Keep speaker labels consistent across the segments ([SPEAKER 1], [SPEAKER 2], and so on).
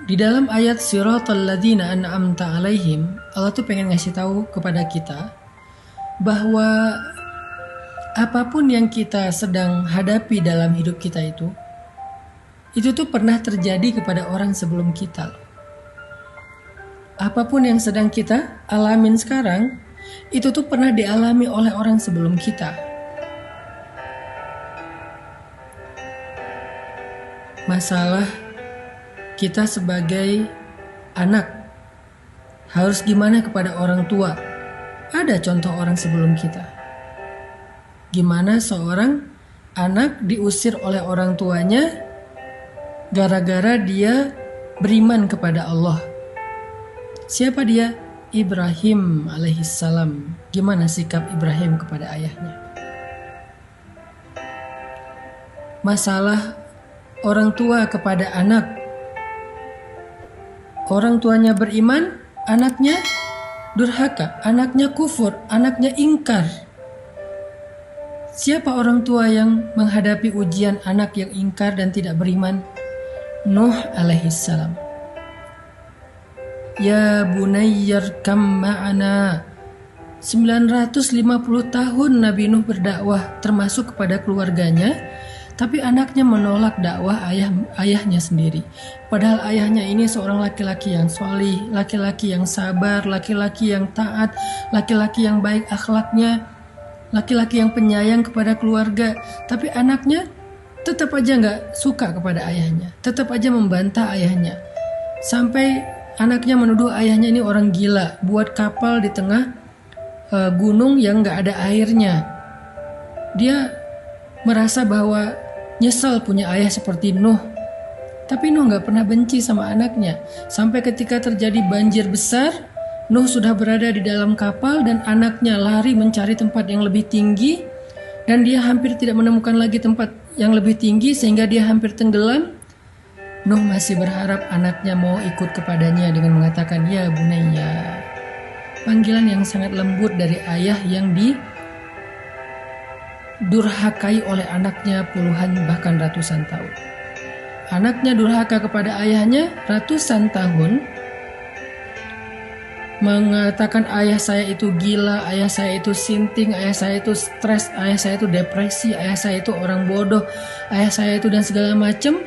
[SPEAKER 1] Di dalam ayat siratal ladzina an'amta alaihim, Allah tuh pengen ngasih tahu kepada kita bahwa apapun yang kita sedang hadapi dalam hidup kita itu tuh pernah terjadi kepada orang sebelum kita. Apapun yang sedang kita alamin sekarang, itu tuh pernah dialami oleh orang sebelum kita. Masalah kita sebagai anak harus gimana kepada orang tua. Ada contoh orang sebelum kita. Gimana seorang anak diusir oleh orang tuanya gara-gara dia beriman kepada Allah. Siapa dia? Ibrahim alaihissalam. Gimana sikap Ibrahim kepada ayahnya? Masalah orang tua kepada anak. Orang tuanya beriman, anaknya durhaka, anaknya kufur, anaknya ingkar. Siapa orang tua yang menghadapi ujian anak yang ingkar dan tidak beriman? Nuh alaihissalam. Ya bunayyar kam ma'ana. 950 tahun Nabi Nuh berdakwah termasuk kepada keluarganya, tapi anaknya menolak dakwah ayahnya sendiri. Padahal ayahnya ini seorang laki-laki yang solih, laki-laki yang sabar, laki-laki yang taat, laki-laki yang baik akhlaknya, laki-laki yang penyayang kepada keluarga. Tapi anaknya tetap aja gak suka kepada ayahnya, tetap aja membantah ayahnya. Sampai anaknya menuduh ayahnya ini orang gila, buat kapal di tengah gunung yang gak ada airnya. Dia merasa bahwa nyesal punya ayah seperti Nuh. Tapi Nuh gak pernah benci sama anaknya. Sampai ketika terjadi banjir besar, Nuh sudah berada di dalam kapal dan anaknya lari mencari tempat yang lebih tinggi. Dan dia hampir tidak menemukan lagi tempat yang lebih tinggi sehingga dia hampir tenggelam. Nuh masih berharap anaknya mau ikut kepadanya dengan mengatakan, ya bunayya. Panggilan yang sangat lembut dari ayah yang durhakai oleh anaknya puluhan bahkan ratusan tahun. Anaknya durhaka kepada ayahnya ratusan tahun, mengatakan ayah saya itu gila, ayah saya itu sinting, ayah saya itu stres, ayah saya itu depresi, ayah saya itu orang bodoh, ayah saya itu dan segala macam.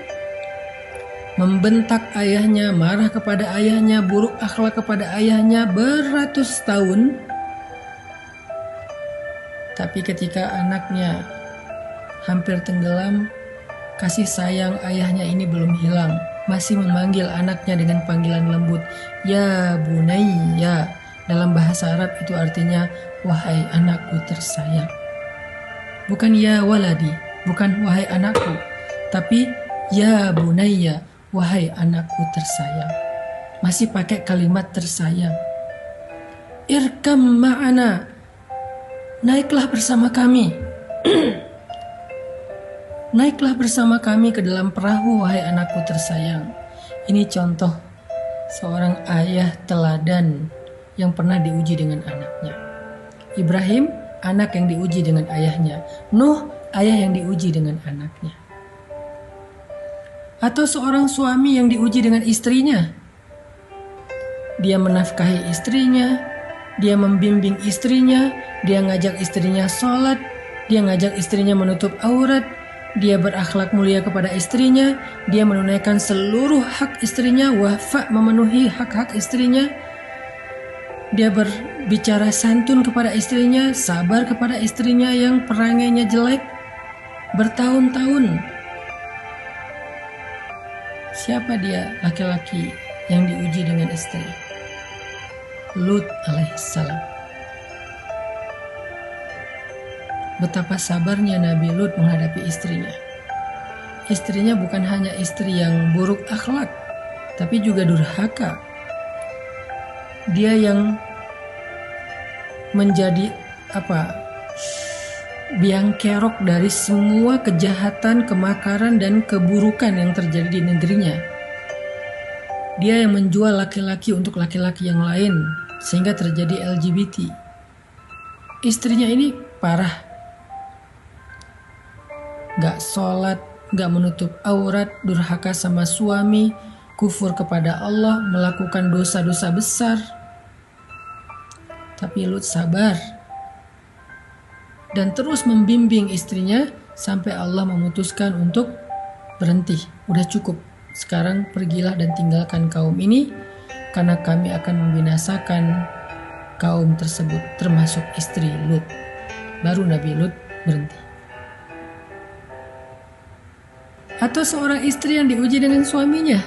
[SPEAKER 1] Membentak ayahnya, marah kepada ayahnya, buruk akhlak kepada ayahnya beratus tahun. Tapi ketika anaknya hampir tenggelam, kasih sayang ayahnya ini belum hilang. Masih memanggil anaknya dengan panggilan lembut, ya bunayya. Dalam bahasa Arab itu artinya, wahai anakku tersayang. Bukan ya waladi, bukan wahai anakku, tapi ya bunayya, wahai anakku tersayang. Masih pakai kalimat tersayang. Irkam ma'ana, naiklah bersama kami. Naiklah bersama kami ke dalam perahu, wahai anakku tersayang. Ini contoh seorang ayah teladan yang pernah diuji dengan anaknya. Ibrahim, anak yang diuji dengan ayahnya. Nuh, ayah yang diuji dengan anaknya. Atau seorang suami yang diuji dengan istrinya. Dia menafkahi istrinya, dia membimbing istrinya, dia ngajak istrinya sholat, dia ngajak istrinya menutup aurat, dia berakhlak mulia kepada istrinya, dia menunaikan seluruh hak istrinya, wafa memenuhi hak-hak istrinya, dia berbicara santun kepada istrinya, sabar kepada istrinya yang perangainya jelek bertahun-tahun. Siapa dia laki-laki yang diuji dengan istri? Lut alaihissalam. Betapa sabarnya Nabi Lut menghadapi istrinya. Istrinya bukan hanya istri yang buruk akhlak, tapi juga durhaka. Dia yang menjadi biang kerok dari semua kejahatan, kemakaran, dan keburukan yang terjadi di negerinya. Dia yang menjual laki-laki untuk laki-laki yang lain, sehingga terjadi LGBT. Istrinya ini parah. Gak sholat, gak menutup aurat, durhaka sama suami, kufur kepada Allah, melakukan dosa-dosa besar. Tapi Lut sabar dan terus membimbing istrinya sampai Allah memutuskan untuk berhenti. Udah cukup, sekarang pergilah dan tinggalkan kaum ini, karena kami akan membinasakan kaum tersebut, termasuk istri Lut. Baru Nabi Lut berhenti. Atau seorang istri yang diuji dengan suaminya.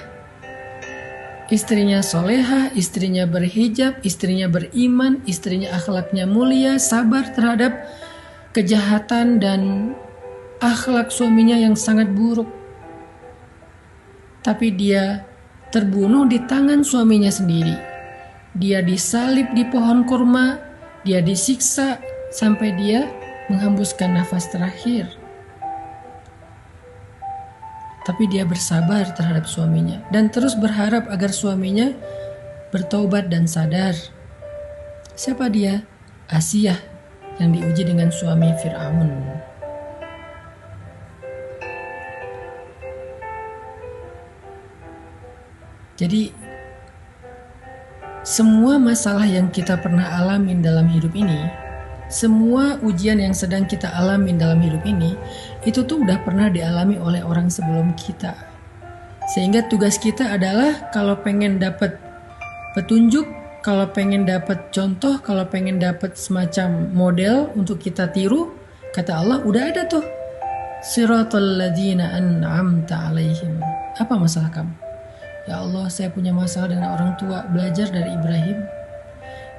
[SPEAKER 1] Istrinya solehah, istrinya berhijab, istrinya beriman, istrinya akhlaknya mulia, sabar terhadap kejahatan dan akhlak suaminya yang sangat buruk. Tapi dia terbunuh di tangan suaminya sendiri. Dia disalib di pohon kurma, dia disiksa sampai dia menghembuskan nafas terakhir. Tapi dia bersabar terhadap suaminya dan terus berharap agar suaminya bertaubat dan sadar. Siapa dia? Asiyah yang diuji dengan suami Fir'aun. Jadi semua masalah yang kita pernah alamin dalam hidup ini, semua ujian yang sedang kita alamin dalam hidup ini, itu tuh udah pernah dialami oleh orang sebelum kita. Sehingga tugas kita adalah kalau pengen dapat petunjuk, kalau pengen dapat contoh, kalau pengen dapat semacam model untuk kita tiru, kata Allah udah ada tuh. Siratal ladzina an'amta alaihim. Apa masalah kamu? Ya Allah, saya punya masalah dengan orang tua, belajar dari Ibrahim.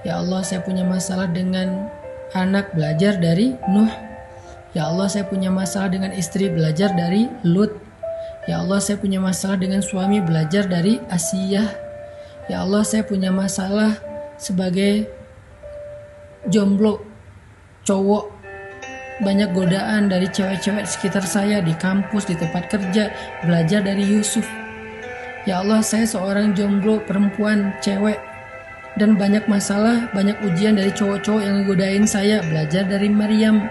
[SPEAKER 1] Ya Allah, saya punya masalah dengan anak, belajar dari Nuh. Ya Allah, saya punya masalah dengan istri, belajar dari Lut. Ya Allah, saya punya masalah dengan suami, belajar dari Asiyah. Ya Allah, saya punya masalah sebagai jomblo, cowok, banyak godaan dari cewek-cewek sekitar saya di kampus, di tempat kerja, belajar dari Yusuf. Ya Allah, saya seorang jomblo perempuan, cewek, dan banyak masalah, banyak ujian dari cowok-cowok yang ngegodain saya, belajar dari Maryam.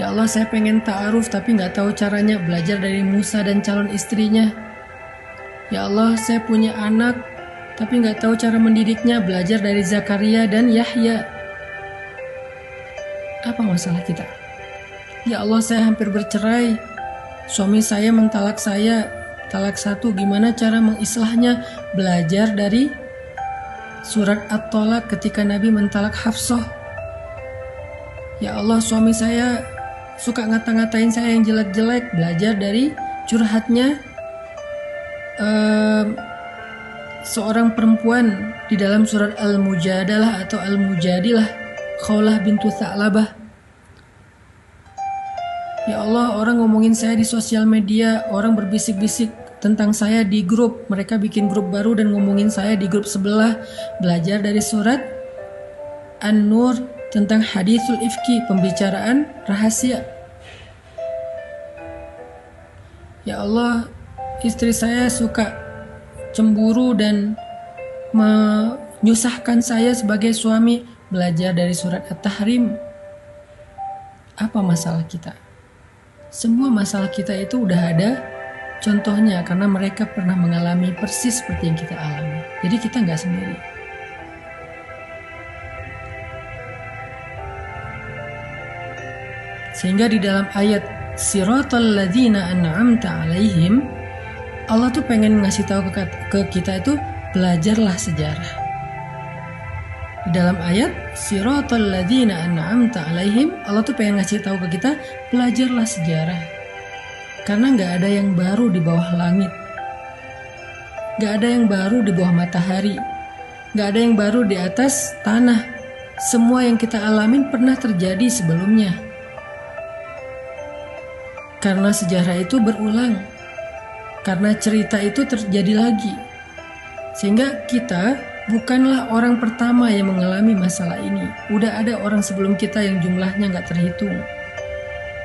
[SPEAKER 1] Ya Allah, saya pengen ta'aruf tapi gak tahu caranya, belajar dari Musa dan calon istrinya. Ya Allah, saya punya anak tapi gak tahu cara mendidiknya, belajar dari Zakaria dan Yahya. Apa masalah kita? Ya Allah, saya hampir bercerai, suami saya mentalak saya, talak satu, gimana cara mengislahnya? Belajar dari surat At-Tolak ketika Nabi mentalak Hafsah. Ya Allah, suami saya suka ngata-ngatain saya yang jelek-jelek, belajar dari curhatnya seorang perempuan di dalam surat Al-Mujadalah atau Al-Mujadilah, Khawlah bintu Tha'labah. Ya Allah, orang ngomongin saya di sosial media, orang berbisik-bisik tentang saya di grup, mereka bikin grup baru dan ngomongin saya di grup sebelah, belajar dari surat An-Nur tentang hadithul ifki, pembicaraan rahasia. Ya Allah, istri saya suka cemburu dan menyusahkan saya sebagai suami, belajar dari surat At-Tahrim. Apa masalah kita? Semua masalah kita itu udah ada contohnya, karena mereka pernah mengalami persis seperti yang kita alami. Jadi kita nggak sendiri. Sehingga di dalam ayat Siratal ladzina an'amta alaihim, Allah tuh pengen ngasih tahu ke kita itu, belajarlah sejarah. Di dalam ayat Siratal ladzina an'amta alaihim, Allah tuh pengen ngasih tahu ke kita, belajarlah sejarah. Karena gak ada yang baru di bawah langit, gak ada yang baru di bawah matahari, gak ada yang baru di atas tanah. Semua yang kita alamin pernah terjadi sebelumnya. Karena sejarah itu berulang, karena cerita itu terjadi lagi. Sehingga kita bukanlah orang pertama yang mengalami masalah ini. Udah ada orang sebelum kita yang jumlahnya gak terhitung.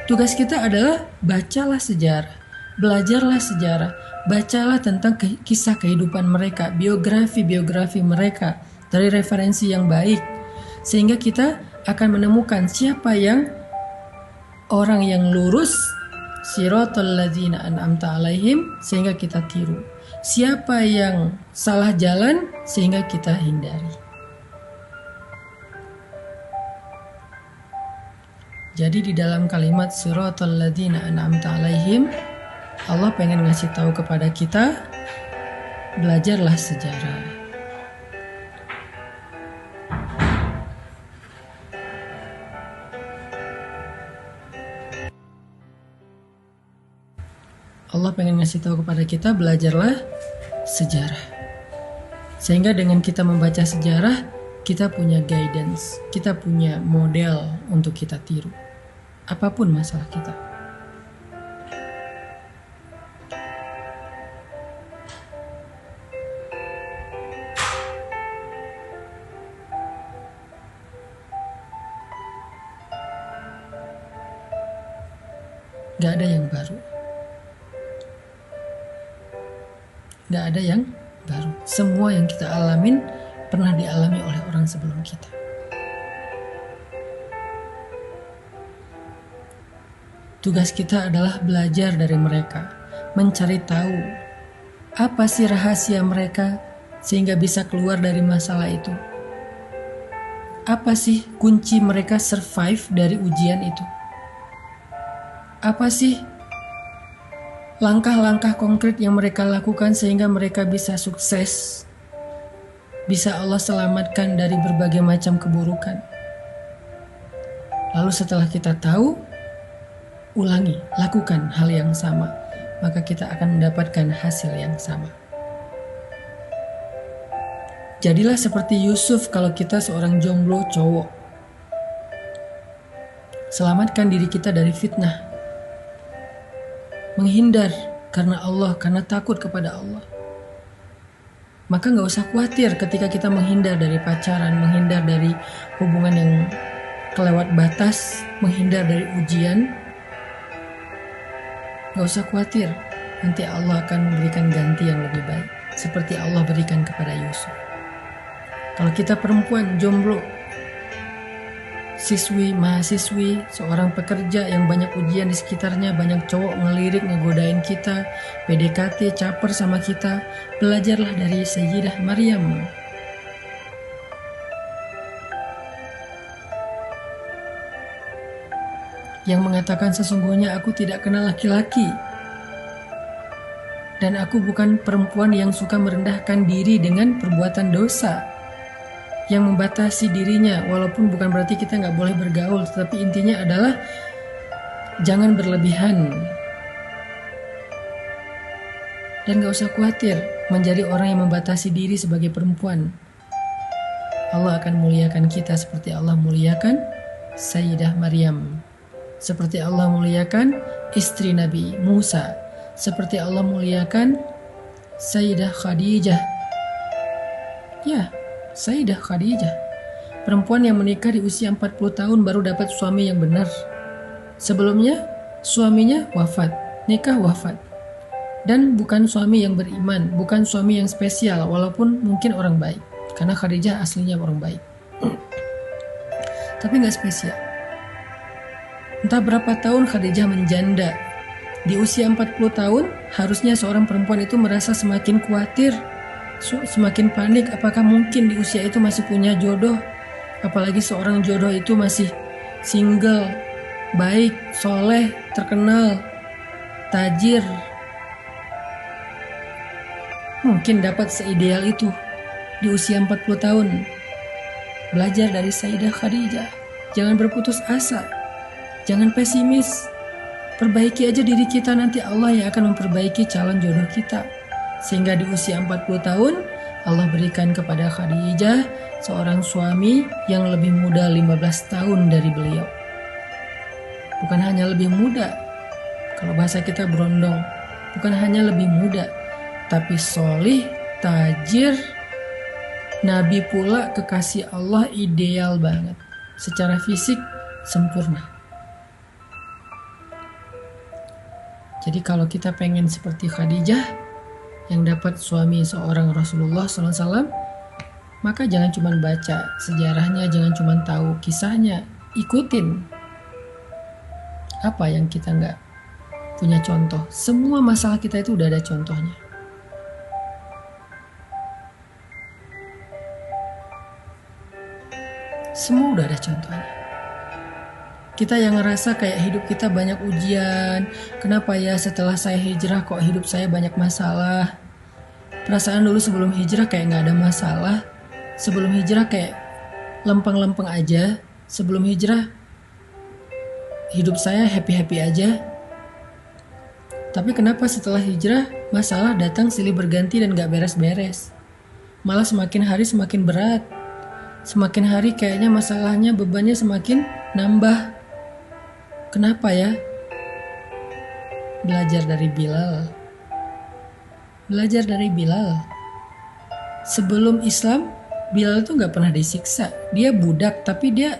[SPEAKER 1] Tugas kita adalah bacalah sejarah, belajarlah sejarah, bacalah tentang kisah kehidupan mereka, biografi mereka dari referensi yang baik. Sehingga kita akan menemukan siapa yang orang yang lurus, Siratal ladzina an'amta alaihim, sehingga kita tiru. siapa yang salah jalan sehingga kita hindari. Jadi di dalam kalimat siratal ladzina an'amta alaihim, Allah pengen ngasih tahu kepada kita, belajarlah sejarah. Allah pengen ngasih tahu kepada kita, belajarlah sejarah. Sehingga dengan kita membaca sejarah, kita punya guidance, kita punya model untuk kita tiru. Apapun masalah kita. Gak ada yang baru. Gak ada yang baru. Semua yang kita alamin pernah dialami oleh orang sebelum kita. Tugas kita adalah belajar dari mereka, mencari tahu apa sih rahasia mereka sehingga bisa keluar dari masalah itu. Apa sih kunci mereka survive dari ujian itu? Apa sih langkah-langkah konkret yang mereka lakukan sehingga mereka bisa sukses, bisa Allah selamatkan dari berbagai macam keburukan. Lalu setelah kita tahu, ulangi, lakukan hal yang sama, maka kita akan mendapatkan hasil yang sama. Jadilah seperti Yusuf kalau kita seorang jomblo cowok. Selamatkan diri kita dari fitnah. Menghindar karena Allah, karena takut kepada Allah. Maka gak usah khawatir ketika kita menghindar dari pacaran, menghindar dari hubungan yang kelewat batas, menghindar dari ujian. Gak usah khawatir, nanti Allah akan memberikan ganti yang lebih baik, seperti Allah berikan kepada Yusuf. Kalau kita perempuan jomblo, siswi, mahasiswi, seorang pekerja yang banyak ujian di sekitarnya, banyak cowok ngelirik, ngegodain kita, PDKT, caper sama kita, belajarlah dari Sayyidah Maryam. Yang mengatakan sesungguhnya aku tidak kenal laki-laki. Dan aku bukan perempuan yang suka merendahkan diri dengan perbuatan dosa. Yang membatasi dirinya, walaupun bukan berarti kita nggak boleh bergaul, tetapi intinya adalah jangan berlebihan. Dan gak usah khawatir menjadi orang yang membatasi diri sebagai perempuan. Allah akan muliakan kita seperti Allah muliakan Sayyidah Maryam, seperti Allah muliakan istri Nabi Musa, seperti Allah muliakan Sayyidah Khadijah. Ya, Sayyidah Khadijah, perempuan yang menikah di usia 40 tahun baru dapat suami yang benar. Sebelumnya, suaminya wafat, nikah wafat. Dan bukan suami yang beriman, bukan suami yang spesial, walaupun mungkin orang baik. Karena Khadijah aslinya orang baik. Tapi gak spesial. Entah berapa tahun Khadijah menjanda. Di usia 40 tahun, harusnya seorang perempuan itu merasa semakin khawatir, semakin panik, apakah mungkin di usia itu masih punya jodoh, apalagi seorang jodoh itu masih single, baik, soleh, terkenal, tajir. Mungkin dapat seideal itu di usia 40 tahun. Belajar dari Sayyidah Khadijah, jangan berputus asa, jangan pesimis, perbaiki aja diri kita, nanti Allah yang akan memperbaiki calon jodoh kita. Sehingga di usia 40 tahun Allah berikan kepada Khadijah seorang suami yang lebih muda 15 tahun dari beliau. Bukan hanya lebih muda, kalau bahasa kita berondong, bukan hanya lebih muda, tapi solih, tajir, Nabi pula, kekasih Allah, ideal banget. Secara fisik sempurna. Jadi kalau kita pengen seperti Khadijah yang dapat suami seorang Rasulullah SAW, maka jangan cuma baca sejarahnya, jangan cuma tahu kisahnya, ikutin. Apa yang kita nggak punya contoh? Semua masalah kita itu udah ada contohnya. Semua udah ada contohnya. Kita yang ngerasa kayak hidup kita banyak ujian, kenapa ya setelah saya hijrah kok hidup saya banyak masalah. Perasaan dulu sebelum hijrah kayak gak ada masalah. Sebelum hijrah kayak lempeng-lempeng aja. Sebelum hijrah hidup saya happy-happy aja. Tapi kenapa setelah hijrah masalah datang silih berganti dan gak beres-beres. Malah semakin hari semakin berat. Semakin hari kayaknya masalahnya, bebannya semakin nambah. Kenapa ya? Belajar dari Bilal. Belajar dari Bilal. Sebelum Islam, Bilal tuh gak pernah disiksa. Dia budak, tapi dia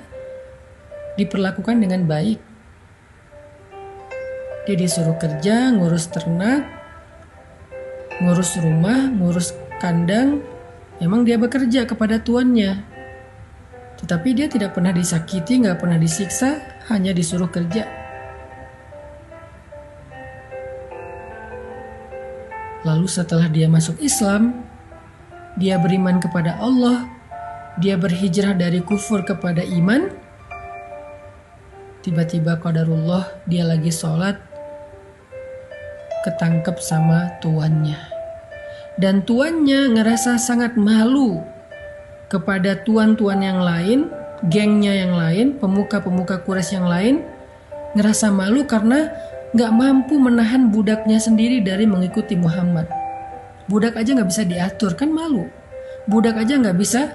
[SPEAKER 1] diperlakukan dengan baik. Dia disuruh kerja, ngurus ternak, ngurus rumah, ngurus kandang. Memang dia bekerja kepada tuannya. Tetapi dia tidak pernah disakiti, gak pernah disiksa, hanya disuruh kerja. Lalu setelah dia masuk Islam, dia beriman kepada Allah, dia berhijrah dari kufur kepada iman. Tiba-tiba qadarullah, dia lagi sholat, ketangkep sama tuannya. Dan tuannya ngerasa sangat malu kepada tuan-tuan yang lain, gengnya yang lain, pemuka-pemuka Quraisy yang lain, ngerasa malu karena gak mampu menahan budaknya sendiri dari mengikuti Muhammad. Budak aja gak bisa diatur, kan malu. Budak aja gak bisa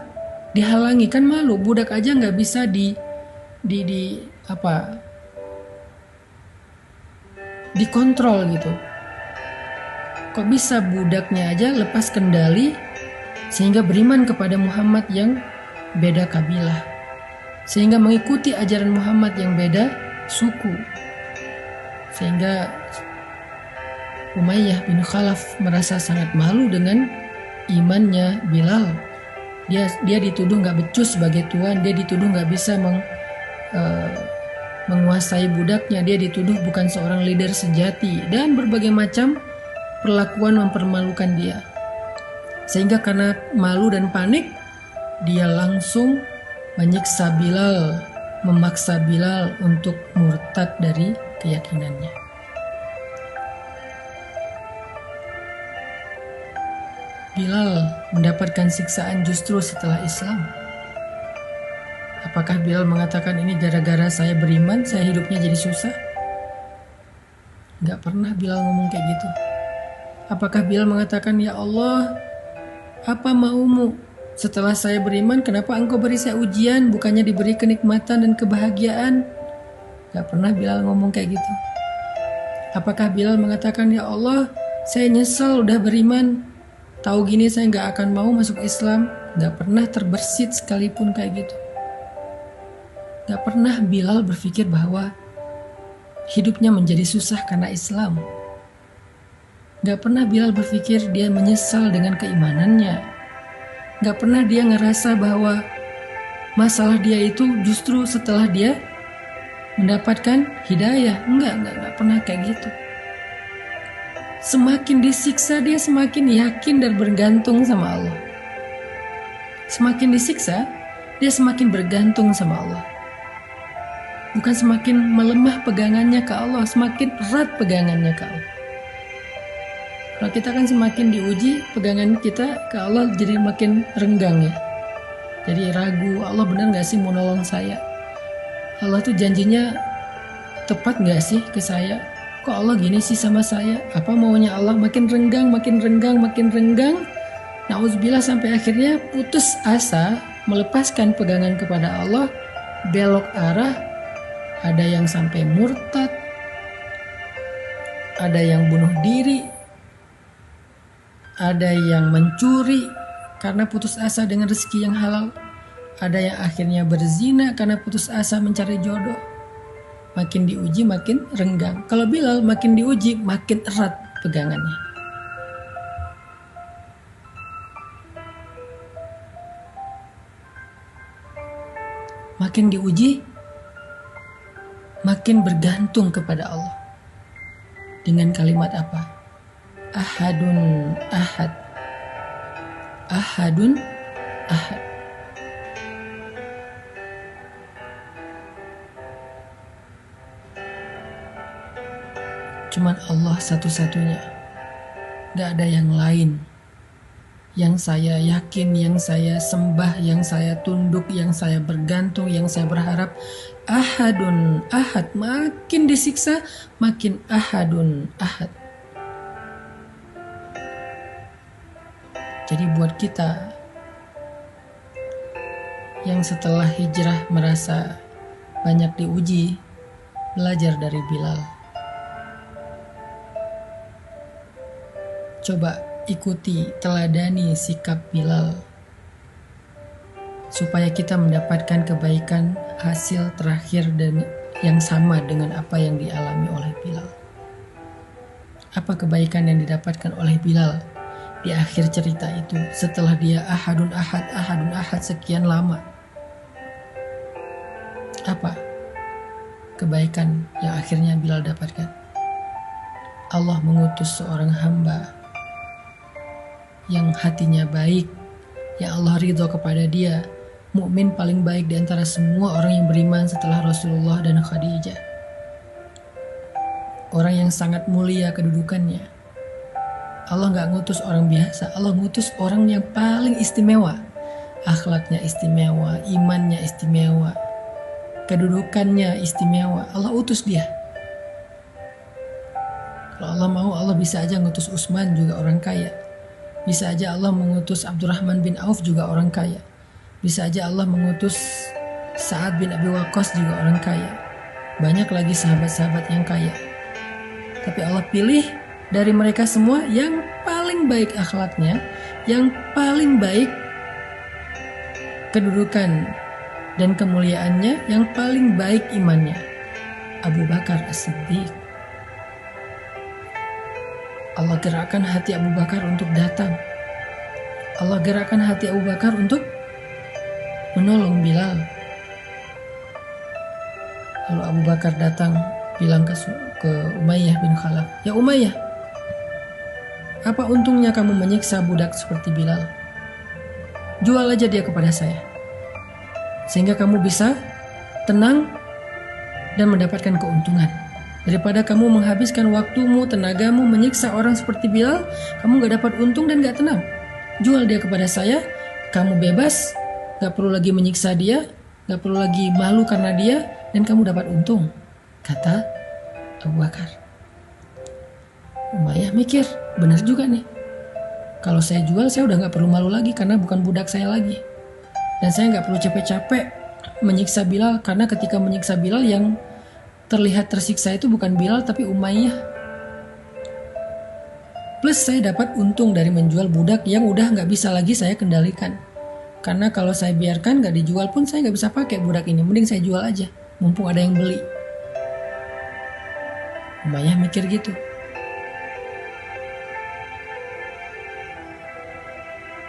[SPEAKER 1] dihalangi, kan malu. Budak aja gak bisa dikontrol gitu. Kok bisa budaknya aja lepas kendali sehingga beriman kepada Muhammad yang beda kabilah, sehingga mengikuti ajaran Muhammad yang beda suku, sehingga Umayyah bin Khalaf merasa sangat malu dengan imannya Bilal. Dia dituduh gak becus sebagai tuan, dia dituduh gak bisa menguasai budaknya, dia dituduh bukan seorang leader sejati, dan berbagai macam perlakuan mempermalukan dia. Sehingga karena malu dan panik, dia langsung menyiksa Bilal, memaksa Bilal untuk murtad dari keyakinannya. Bilal mendapatkan siksaan justru setelah Islam. Apakah Bilal mengatakan ini gara-gara saya beriman, saya hidupnya jadi susah? Gak pernah Bilal ngomong kayak gitu. Apakah Bilal mengatakan, ya Allah, apa maumu? Setelah saya beriman, kenapa engkau beri saya ujian, bukannya diberi kenikmatan dan kebahagiaan? Gak pernah Bilal ngomong kayak gitu. Apakah Bilal mengatakan, ya Allah, saya nyesel udah beriman, tahu gini saya gak akan mau masuk Islam? Gak pernah terbersit sekalipun kayak gitu. Gak pernah Bilal berpikir bahwa hidupnya menjadi susah karena Islam. Gak pernah Bilal berpikir dia menyesal dengan keimanannya. Gak pernah dia ngerasa bahwa masalah dia itu justru setelah dia mendapatkan hidayah. Enggak pernah kayak gitu. Semakin disiksa dia semakin yakin dan bergantung sama Allah. Semakin disiksa dia semakin bergantung sama Allah. Bukan semakin melemah pegangannya ke Allah, semakin erat pegangannya ke Allah. Kalau kita kan semakin diuji, pegangan kita ke Allah jadi makin renggang ya. Jadi ragu, Allah benar gak sih mau nolong saya? Allah tuh janjinya tepat gak sih ke saya? Kok Allah gini sih sama saya? Apa maunya Allah? Makin renggang. Nauzubillah sampai akhirnya putus asa, melepaskan pegangan kepada Allah, belok arah. Ada yang sampai murtad, ada yang bunuh diri, ada yang mencuri karena putus asa dengan rezeki yang halal, ada yang akhirnya berzina karena putus asa mencari jodoh. Makin diuji makin renggang. Kalau Bilal makin diuji makin erat pegangannya. Makin diuji makin bergantung kepada Allah. Dengan kalimat apa? Ahadun ahad. Ahadun ahad. Allah satu-satunya. Gak ada yang lain yang saya yakin, yang saya sembah, yang saya tunduk, yang saya bergantung, yang saya berharap. Ahadun ahad. Makin disiksa, makin ahadun ahad. Jadi buat kita yang setelah hijrah merasa banyak diuji, belajar dari Bilal. Coba ikuti, teladani sikap Bilal, supaya kita mendapatkan kebaikan hasil terakhir dan yang sama dengan apa yang dialami oleh Bilal. Apa kebaikan yang didapatkan oleh Bilal di akhir cerita itu setelah dia ahadun ahad sekian lama? Apa kebaikan yang akhirnya Bilal dapatkan? Allah mengutus seorang hamba yang hatinya baik, yang Allah ridho kepada dia, mukmin paling baik di antara semua orang yang beriman setelah Rasulullah dan Khadijah. Orang yang sangat mulia kedudukannya. Allah gak ngutus orang biasa, Allah ngutus orang yang paling istimewa. Akhlaknya istimewa, imannya istimewa, kedudukannya istimewa. Allah utus dia. Kalau Allah mau, Allah bisa aja ngutus Utsman, juga orang kaya. Bisa aja Allah mengutus Abdurrahman bin Auf, juga orang kaya. Bisa aja Allah mengutus Sa'ad bin Abi Waqqas, juga orang kaya. Banyak lagi sahabat-sahabat yang kaya. Tapi Allah pilih dari mereka semua yang paling baik akhlaknya, yang paling baik kedudukan dan kemuliaannya, yang paling baik imannya, Abu Bakar As-Siddiq. Allah gerakkan hati Abu Bakar untuk datang. Allah gerakkan hati Abu Bakar untuk menolong Bilal. Lalu Abu Bakar datang bilang ke Umayyah bin Khalaf, "Ya Umayyah, apa untungnya kamu menyiksa budak seperti Bilal? Jual aja dia kepada saya, sehingga kamu bisa tenang dan mendapatkan keuntungan. Daripada kamu menghabiskan waktumu, tenagamu menyiksa orang seperti Bilal, kamu gak dapat untung dan gak tenang. Jual dia kepada saya, kamu bebas, gak perlu lagi menyiksa dia, gak perlu lagi malu karena dia, dan kamu dapat untung," kata Abu Bakar. Umayyah mikir, benar juga nih. Kalau saya jual, saya udah gak perlu malu lagi karena bukan budak saya lagi. Dan saya gak perlu capek-capek menyiksa Bilal, karena ketika menyiksa Bilal yang terlihat tersiksa itu bukan Bilal tapi Umayyah. Plus saya dapat untung dari menjual budak yang udah gak bisa lagi saya kendalikan. Karena kalau saya biarkan gak dijual pun saya gak bisa pakai budak ini. Mending saya jual aja, mumpung ada yang beli. Umayyah mikir gitu.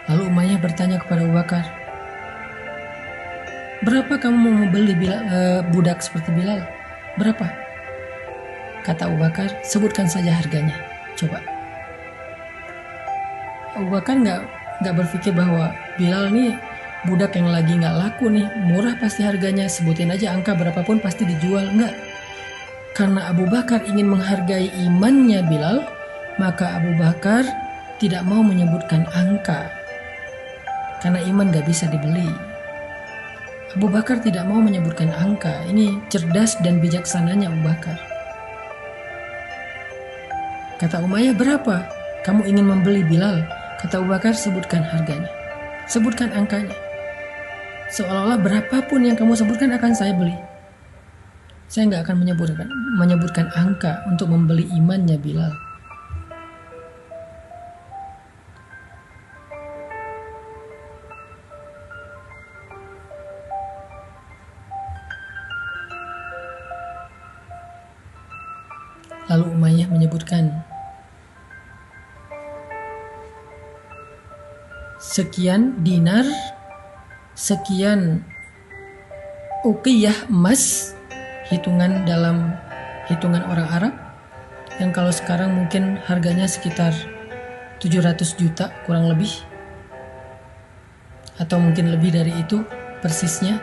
[SPEAKER 1] Lalu Umayyah bertanya kepada Abu Bakar, "Berapa kamu mau membeli budak seperti Bilal? Berapa?" Kata Abu Bakar, "Sebutkan saja harganya. Coba." Abu Bakar nggak berpikir bahwa Bilal nih budak yang lagi nggak laku nih, murah pasti harganya, sebutin aja angka berapapun pasti dijual. Enggak. Karena Abu Bakar ingin menghargai imannya Bilal, maka Abu Bakar tidak mau menyebutkan angka. Karena iman gak bisa dibeli. Abu Bakar tidak mau menyebutkan angka. Ini cerdas dan bijaksananya Abu Bakar. Kata Umayyah, "Berapa kamu ingin membeli Bilal?" Kata Abu Bakar, "Sebutkan harganya. Sebutkan angkanya. Seolah-olah berapapun yang kamu sebutkan akan saya beli. Saya gak akan menyebutkan angka untuk membeli imannya Bilal." Lalu Umayyah menyebutkan sekian dinar, sekian uqiyah emas, hitungan dalam hitungan orang Arab, yang kalau sekarang mungkin harganya sekitar 700 juta kurang lebih, atau mungkin lebih dari itu persisnya.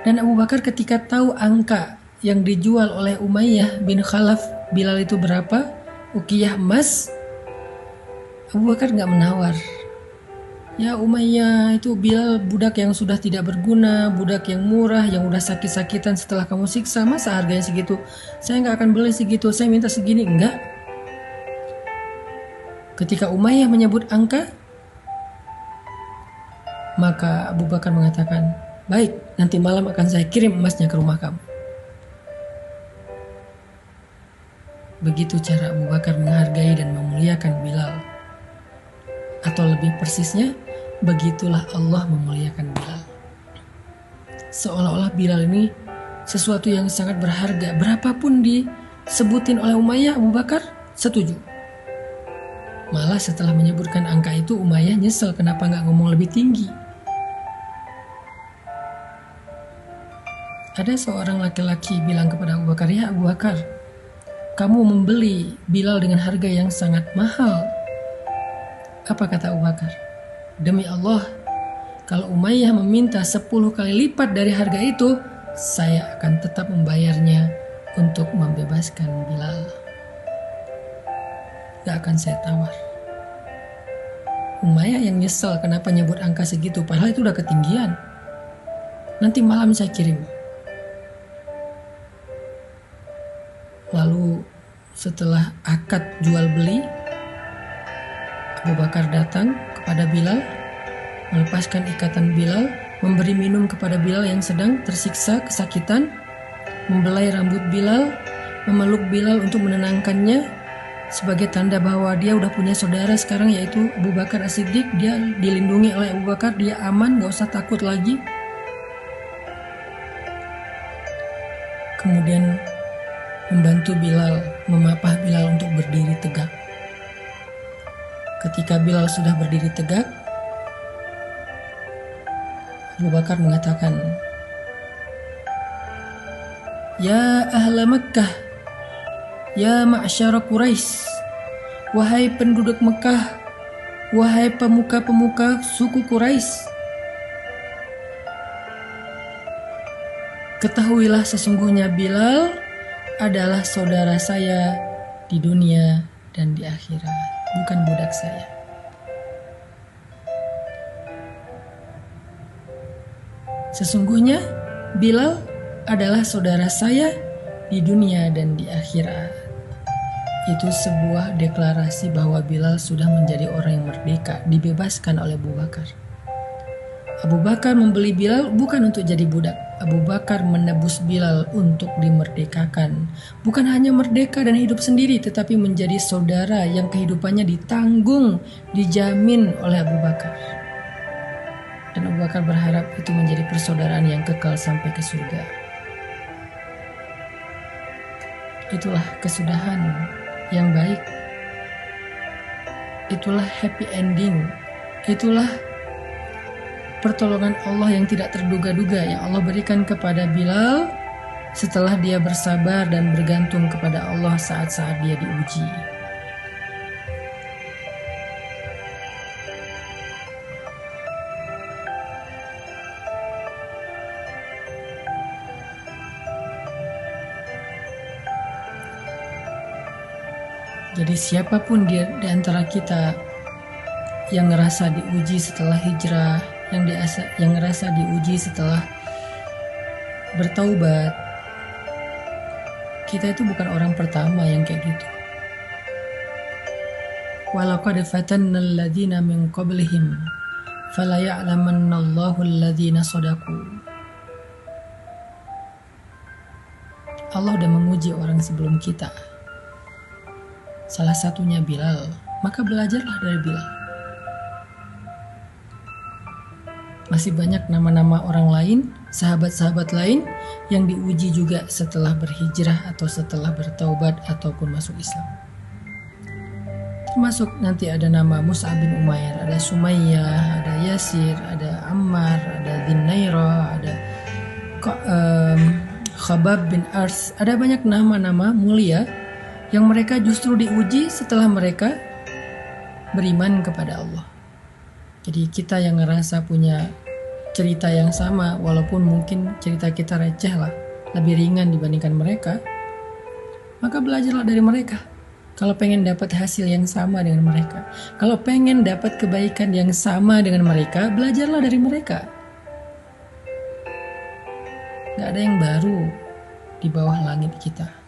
[SPEAKER 1] Dan Abu Bakar ketika tahu angka yang dijual oleh Umayyah bin Khalaf Bilal itu berapa? Uqiyah emas. Abu Bakar nggak menawar. Ya Umayyah, itu Bilal budak yang sudah tidak berguna, budak yang murah, yang udah sakit-sakitan setelah kamu siksa, masa harganya segitu? Saya nggak akan beli segitu, saya minta segini. Enggak. Ketika Umayyah menyebut angka, maka Abu Bakar mengatakan, baik, nanti malam akan saya kirim emasnya ke rumah kamu. Begitu cara Abu Bakar menghargai dan memuliakan Bilal. Atau lebih persisnya, begitulah Allah memuliakan Bilal. Seolah-olah Bilal ini sesuatu yang sangat berharga. Berapapun disebutin oleh Umayyah, Abu Bakar setuju. Malah setelah menyebutkan angka itu, Umayyah nyesel kenapa nggak ngomong lebih tinggi. Ada seorang laki-laki bilang kepada Abu Bakar, ya Abu Bakar, kamu membeli Bilal dengan harga yang sangat mahal. Apa kata Abu Bakar? Demi Allah, kalau Umayyah meminta 10 kali lipat dari harga itu, saya akan tetap membayarnya untuk membebaskan Bilal. Gak akan saya tawar. Umayyah yang nyesel kenapa nyebut angka segitu, padahal itu udah ketinggian. Nanti malam saya kirim. Lalu setelah akad jual beli, Abu Bakar datang kepada Bilal, melepaskan ikatan Bilal, memberi minum kepada Bilal yang sedang tersiksa kesakitan, membelai rambut Bilal, memeluk Bilal untuk menenangkannya sebagai tanda bahwa dia udah punya saudara sekarang, yaitu Abu Bakar As-Siddiq. Dia dilindungi oleh Abu Bakar, dia aman, gak usah takut lagi. Kemudian membantu Bilal, memapah Bilal untuk berdiri tegak. Ketika Bilal sudah berdiri tegak, Abu Bakar mengatakan, Ya ahla Makkah, ya ma'syara Quraisy, wahai penduduk Mekah, wahai pemuka-pemuka suku Quraisy, ketahuilah sesungguhnya Bilal adalah saudara saya di dunia dan di akhirat, bukan budak saya. Sesungguhnya Bilal adalah saudara saya di dunia dan di akhirat. Itu sebuah deklarasi bahwa Bilal sudah menjadi orang yang merdeka, dibebaskan oleh Abu Bakar. Abu Bakar membeli Bilal bukan untuk jadi budak. Abu Bakar menebus Bilal untuk dimerdekakan. Bukan hanya merdeka dan hidup sendiri, tetapi menjadi saudara yang kehidupannya ditanggung, dijamin oleh Abu Bakar. Dan Abu Bakar berharap itu menjadi persaudaraan yang kekal sampai ke surga. Itulah kesudahan yang baik. Itulah happy ending. Itulah pertolongan Allah yang tidak terduga-duga yang Allah berikan kepada Bilal setelah dia bersabar dan bergantung kepada Allah saat-saat dia diuji. Jadi siapapun di antara kita yang ngerasa diuji setelah hijrah, yang ngerasa diuji setelah bertaubat, kita itu bukan orang pertama yang kayak gitu. Walaqad fatanna alladhina min qablihim fala ya'lamanna Allahu alladhina shadaqu. Allah udah menguji orang sebelum kita. Salah satunya Bilal, maka belajarlah dari Bilal. Masih banyak nama-nama orang lain, sahabat-sahabat lain yang diuji juga setelah berhijrah atau setelah bertaubat ataupun masuk Islam. Termasuk nanti ada nama Mus'ab bin Umair, ada Sumayyah, ada Yasir, ada Ammar, ada Dhinnairah, ada Khabab bin Ars. Ada banyak nama-nama mulia yang mereka justru diuji setelah mereka beriman kepada Allah. Jadi kita yang ngerasa punya cerita yang sama, walaupun mungkin cerita kita receh lah, lebih ringan dibandingkan mereka, maka belajarlah dari mereka. Kalau pengen dapat hasil yang sama dengan mereka, kalau pengen dapat kebaikan yang sama dengan mereka, belajarlah dari mereka. Gak ada yang baru di bawah langit kita.